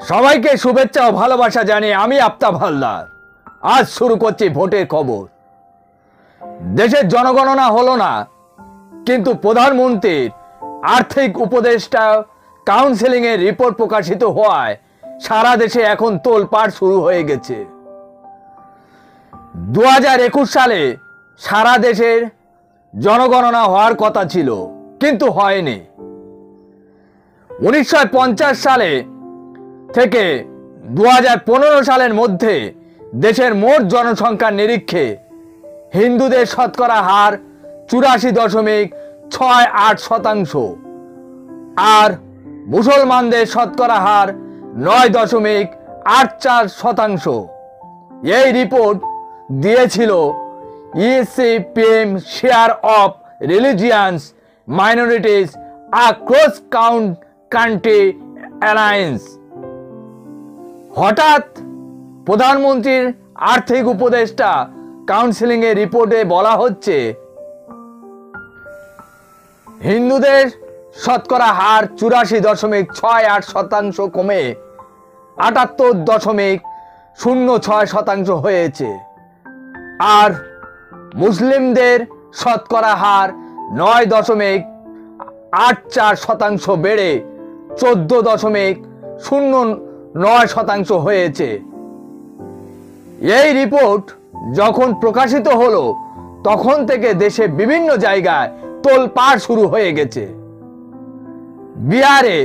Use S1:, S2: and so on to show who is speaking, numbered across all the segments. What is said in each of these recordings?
S1: সবাইকে শুভেচ্ছা ও ভালোবাসা জানিয়ে আমি আফতাব হালদার আজ শুরু করছি ভোটের খবর। দেশের জনগণনা হলো না, কিন্তু প্রধানমন্ত্রীর আর্থিক উপদেষ্টা কাউন্সিলিং এর রিপোর্ট প্রকাশিত হওয়ায় সারা দেশে এখন তোলপাড় শুরু হয়ে গেছে। 2021 সালে সারা দেশের জনগণনা হওয়ার কথা ছিল, কিন্তু হয়নি। 1950 সালে থেকে 2015 সালের মধ্যে দেশের মোট জনসংখ্যার নিরীক্ষে হিন্দুদের শতকরা হার 84.68% আর মুসলমানদের শতকরা হার 9.84%। এই রিপোর্ট দিয়েছিল ECPM share of religions minorities across country alliance. হঠাৎ প্রধানমন্ত্রীর আর্থিক উপদেষ্টা কাউন্সিলিং এর রিপোর্টে বলা হচ্ছে হিন্দুদের শতকরা হার 84.68% কমে 78.06% হয়েছে, আর মুসলিমদের শতকরা হার 9.84% বেড়ে 14.09% হয়েছে। এই রিপোর্ট যখন প্রকাশিত হলো তখন থেকে দেশে বিভিন্ন জায়গায় তোলপাড় শুরু হয়ে গেছে। বিহারে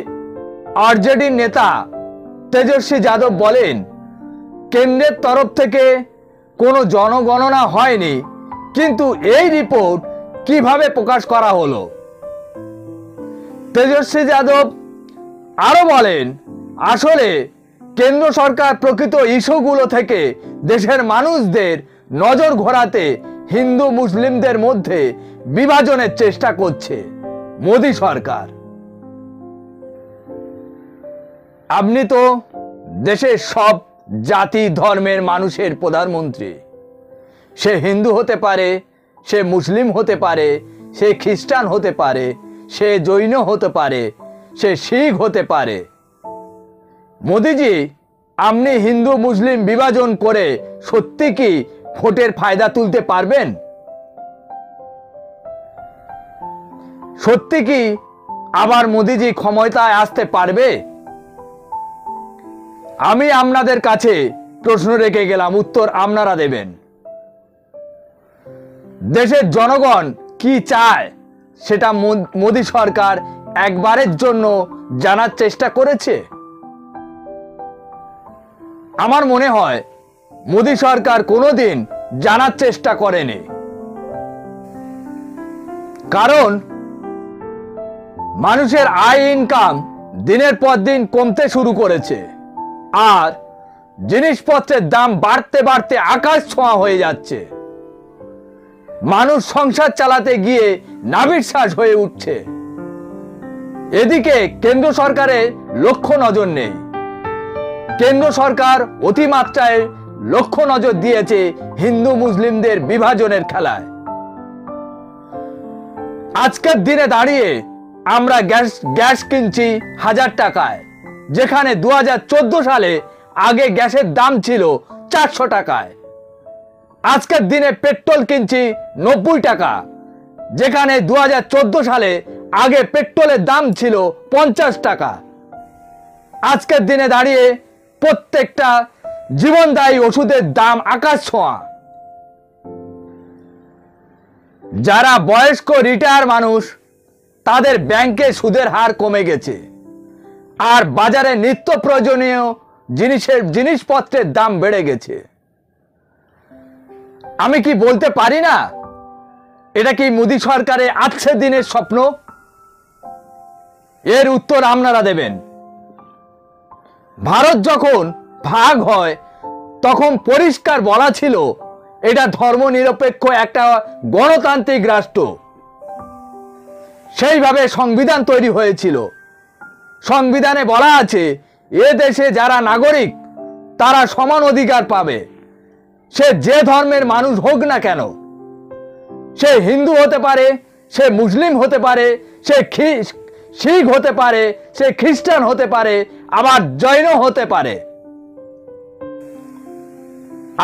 S1: আরজেডির নেতা তেজস্বী যাদব বলেন, কেন্দ্রের তরফ থেকে কোনো জনগণনা হয়নি, কিন্তু এই রিপোর্ট কিভাবে প্রকাশ করা হলো। তেজস্বী যাদব আরো বলেন, আসলে কেন্দ্র সরকার প্রকৃত ইস্যুগুলো থেকে দেশের মানুষদের নজর ঘোরাতে হিন্দু মুসলিমদের মধ্যে বিভাজনের চেষ্টা করছে মোদী সরকার। আপনি তো দেশের সব জাতি ধর্মের মানুষের প্রধানমন্ত্রী। সে হিন্দু হতে পারে, সে মুসলিম হতে পারে, সে খ্রিস্টান হতে পারে, সে জৈন হতে পারে, সে শিখ হতে পারে। মোদিজি, আপনি হিন্দু মুসলিম বিভাজন করে সত্যি কি ভোটের ফায়দা তুলতে পারবেন? সত্যি কি আবার মোদিজি ক্ষমতায় আসতে পারবে? আমি আপনাদের কাছে প্রশ্ন রেখে গেলাম, উত্তর আপনারা দেবেন। দেশের জনগণ কি চায় সেটা মোদী সরকার একবারের জন্য জানার চেষ্টা করেছে? আমার মনে হয় মোদী সরকার কোনোদিন জানার চেষ্টা করেনি, কারণ মানুষের আয় ইনকাম দিনের পর দিন কমতে শুরু করেছে, আর জিনিসপত্রের দাম বাড়তে বাড়তে আকাশ ছোঁয়া হয়ে যাচ্ছে। মানুষ সংসার চালাতে গিয়ে নাভিশ্বাস হয়ে উঠছে। এদিকে কেন্দ্র সরকারের লক্ষ্য নজর নেই। কেন্দ্র সরকার অতিমাত্রায় লক্ষ্য নজর দিয়েছে হিন্দু মুসলিমদের বিভাজনের খেলায়। আজকের দিনে দাঁড়িয়ে আমরা গ্যাস কিনছি 1000 টাকায়, যেখানে 2014 সালে আগে গ্যাসের দাম ছিল 400 টাকায়। আজকের দিনে পেট্রোল কিনছি 90 টাকা, যেখানে 2014 সালে আগে পেট্রোলের দাম ছিল 50 টাকা। আজকের দিনে দাঁড়িয়ে প্রত্যেকটা জীবনদায়ী ওষুধের দাম আকাশ ছোঁয়া। যারা বয়স্ক রিটায়ার মানুষ, তাদের ব্যাংকে সুদের হার কমে গেছে, আর বাজারে নিত্য প্রয়োজনীয় জিনিসপত্রের দাম বেড়ে গেছে। আমি কি বলতে পারি না এটা কি মোদী সরকারের আজকের দিনের স্বপ্ন? এর উত্তর আপনারা দেবেন। ভারত যখন ভাগ হয় তখন পরিষ্কার বলা ছিল এটা ধর্মনিরপেক্ষ একটা গণতান্ত্রিক রাষ্ট্র। সেইভাবে সংবিধান তৈরি হয়েছিল। সংবিধানে বলা আছে এ দেশে যারা নাগরিক তারা সমান অধিকার পাবে, সে যে ধর্মের মানুষ হোক না কেন। সে হিন্দু হতে পারে, সে মুসলিম হতে পারে, সে শিখ হতে পারে, সে খ্রিস্টান হতে পারে, আবার জয়েনও হতে পারে।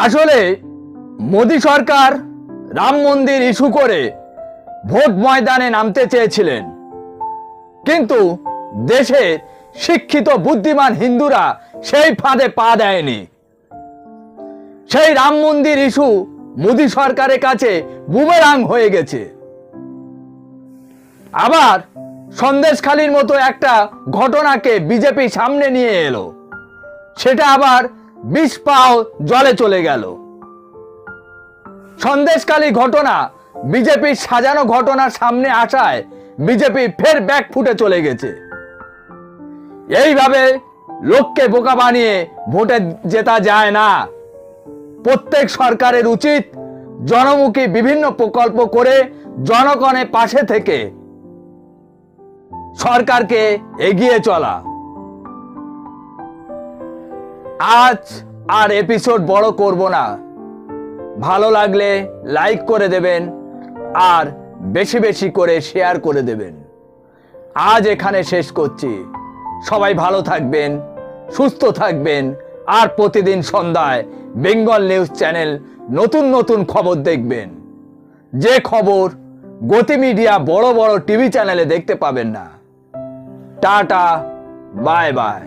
S1: আসলে মোদী সরকার রাম মন্দির ইস্যু করে ভোট ময়দানে নামতে চেয়েছিলেন, কিন্তু দেশের শিক্ষিত বুদ্ধিমান হিন্দুরা সেই ফাঁদে পা দেয়নি। সেই রাম মন্দির ইস্যু মোদী সরকারের কাছে বুমেরাং হয়ে গেছে। আবার সন্দেশখালির মতো একটা ঘটনাকে বিজেপি সামনে নিয়ে এলো, সেটা আবার 20 পাও জলে চলে গেল। সন্দেশখালি ঘটনা বিজেপির সাজানো ঘটনার সামনে আসায় বিজেপি ফের ব্যাক ফুটে চলে গেছে। এইভাবে লোককে বোকা বানিয়ে ভোটে জেতা যায় না। প্রত্যেক সরকারের উচিত জনমুখী বিভিন্ন প্রকল্প করে জনগণের পাশে থেকে সরকারকে এগিয়ে চলা। আজ আর এপিসোড বড় করব না, ভালো লাগলে লাইক করে দেবেন আর বেশি বেশি করে শেয়ার করে দেবেন। আজ এখানে শেষ করছি। সবাই ভালো থাকবেন, সুস্থ থাকবেন আর প্রতিদিন সন্ধ্যায় বেঙ্গল নিউজ চ্যানেল নতুন নতুন খবর দেখবেন, যে খবর গতি মিডিয়া বড় বড় টিভি চ্যানেলে দেখতে পাবেন না। Tata, bye bye.